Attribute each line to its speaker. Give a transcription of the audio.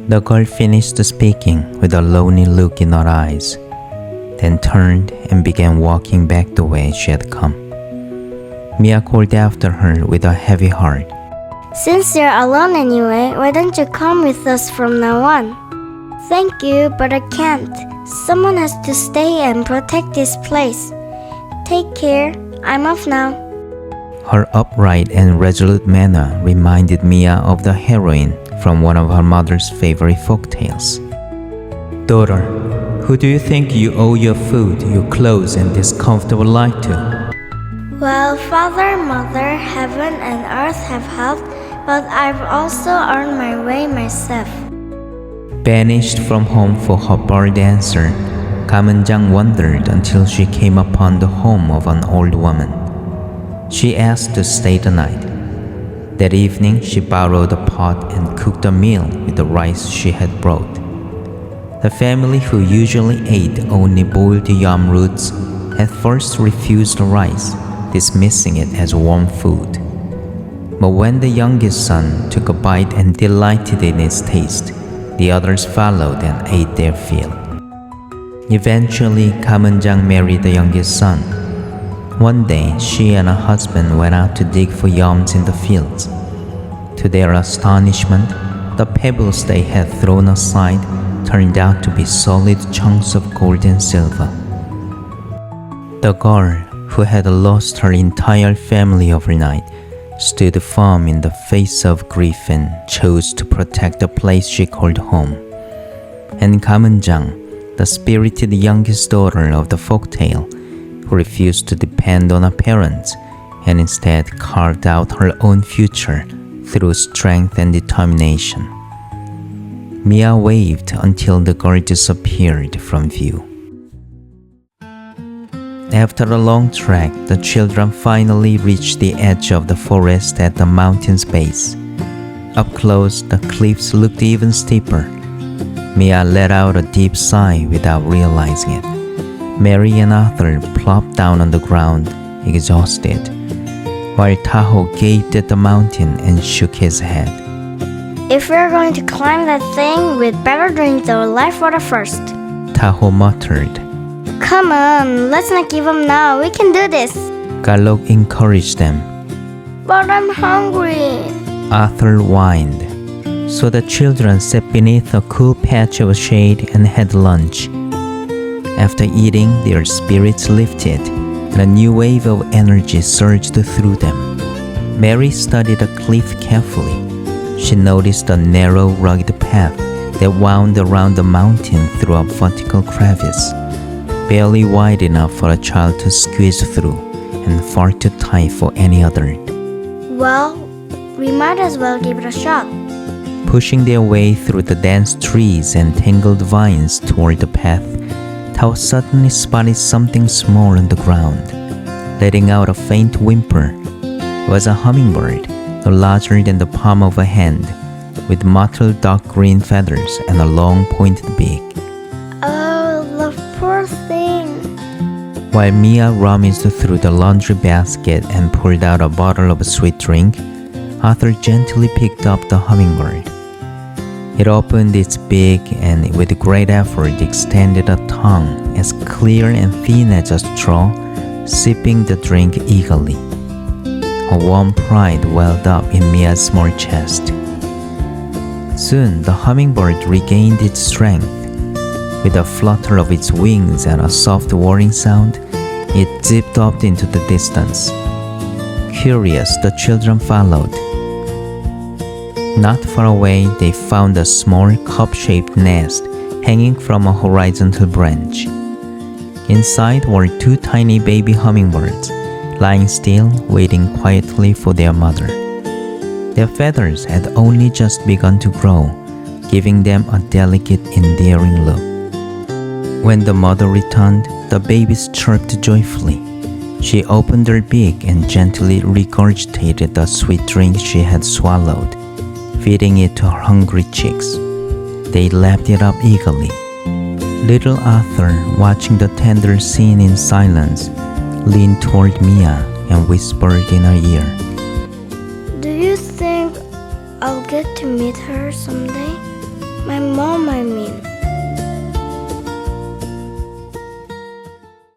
Speaker 1: The girl finished speaking with a lonely look in her eyes, then turned and began walking back the way she had come. Mia called after her with a heavy heart.
Speaker 2: Since you're alone anyway, why don't you come with us from now on? Thank you, but I can't. Someone has to stay and protect this place. Take care. I'm off now.
Speaker 1: Her upright and resolute manner reminded Mia of the heroine from one of her mother's favorite folk tales. Daughter, who do you think you owe your food, your clothes, and this comfortable life to?
Speaker 2: Well, Father, Mother, Heaven, and Earth have helped, but I've also earned my way myself.
Speaker 1: Banished from home for her bold answer, Kamunjang wondered until she came upon the home of an old woman. She asked to stay the night. That evening, she borrowed a pot and cooked a meal with the rice she had brought. The family, who usually ate only boiled yam roots, at first refused the rice, dismissing it as warm food. But when the youngest son took a bite and delighted in its taste, the others followed and ate their fill. Eventually, Kamunjang married the youngest son. One day, she and her husband went out to dig for yams in the fields. To their astonishment, the pebbles they had thrown aside turned out to be solid chunks of gold and silver. The girl, who had lost her entire family overnight, stood firm in the face of grief and chose to protect the place she called home. And Kamunjang, the spirited youngest daughter of the folktale, who refused to depend on her parents and instead carved out her own future through strength and determination. Mia waved until the girl disappeared from view. After a long trek, the children finally reached the edge of the forest at the mountain's base. Up close, the cliffs looked even steeper. Mia let out a deep sigh without realizing it. Mary and Arthur plopped down on the ground, exhausted, while Taho gaped at the mountain and shook his head.
Speaker 2: If we're going to climb that thing, we'd better drink the life water first.
Speaker 1: Taho muttered.
Speaker 2: Come on, let's not give up now. We can do this.
Speaker 1: Galok encouraged them.
Speaker 2: But I'm hungry.
Speaker 1: Arthur whined. So the children sat beneath a cool patch of shade and had lunch. After eating, their spirits lifted, and a new wave of energy surged through them. Mary studied the cliff carefully. She noticed a narrow, rugged path that wound around the mountain through a vertical crevice, barely wide enough for a child to squeeze through and far too tight for any adult.
Speaker 2: Well, we might as well give it a shot.
Speaker 1: Pushing their way through the dense trees and tangled vines toward the path, Tao suddenly spotted something small on the ground. Letting out a faint whimper was a hummingbird, no larger than the palm of a hand, with mottled dark green feathers and a long pointed beak.
Speaker 2: Oh, the poor thing.
Speaker 1: While Mia rummaged through the laundry basket and pulled out a bottle of a sweet drink, Arthur gently picked up the hummingbird. It opened its beak and with great effort extended a tongue as clear and thin as a straw, sipping the drink eagerly. A warm pride welled up in Mia's small chest. Soon the hummingbird regained its strength. With a flutter of its wings and a soft whirring sound, it zipped off into the distance. Curious, the children followed. Not far away, they found a small cup-shaped nest hanging from a horizontal branch. Inside were two tiny baby hummingbirds, lying still, waiting quietly for their mother. Their feathers had only just begun to grow, giving them a delicate, endearing look. When the mother returned, the babies chirped joyfully. She opened her beak and gently regurgitated the sweet drink she had swallowed, feeding it to her hungry cheeks. They lapped it up eagerly. Little Arthur, watching the tender scene in silence, leaned toward Mia and whispered in her ear,
Speaker 2: Do you think I'll get to meet her someday? My mom, I mean.